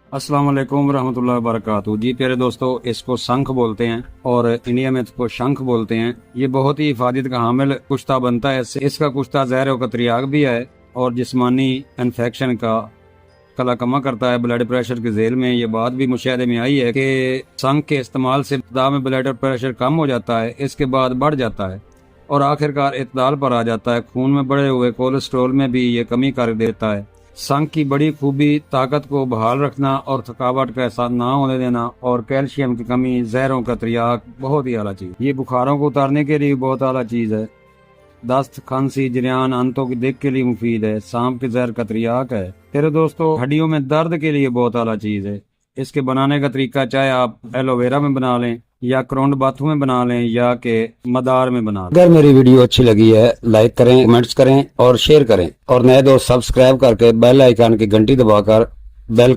अस्सलाम वालेकुम रहमतुल्लाहि वबरकातुहू। जी प्यारे दोस्तों, इसको शंख बोलते हैं और इंडिया में इसको शंख बोलते हैं। ये बहुत ही हिफाजत का हामिल कुश्ता बनता है। इसका कुश्ता जहर का त्रियाग भी है और जिस्मानी इन्फेक्शन का कला कमा करता है। ब्लड प्रेशर के झेल में ये बात भी मुशाहदे में आई है कि शंख के इस्तेमाल से इब्तिदा में ब्लड प्रेशर कम हो जाता है, इसके बाद बढ़ जाता है और आखिरकार इत्ताल पर आ जाता है। खून में बढ़े हुए कोलेस्ट्रॉल में भी ये कमी कर देता है। शंख की बड़ी खूबी ताकत को बहाल रखना और थकावट का एहसास ना होने देना और कैल्शियम की कमी, जहरों का त्रियाग बहुत ही आला चीज। ये बुखारों को उतारने के लिए बहुत आला चीज है। दस्त, खांसी, जरियान, आंतों की दिक्कत के लिए मुफीद है। सांप के जहर का त्रियाग है। तेरे दोस्तों, हड्डियों में दर्द के लिए बहुत आला चीज है। इसके बनाने का तरीका चाहे आप एलोवेरा में बना लें या क्रोंड बाथू में बना लें या के मदार में बना लें। अगर मेरी वीडियो अच्छी लगी है लाइक करें, कमेंट्स करें और शेयर करें और नए दोस्त सब्सक्राइब करके बेल आइकन की घंटी दबाकर बेल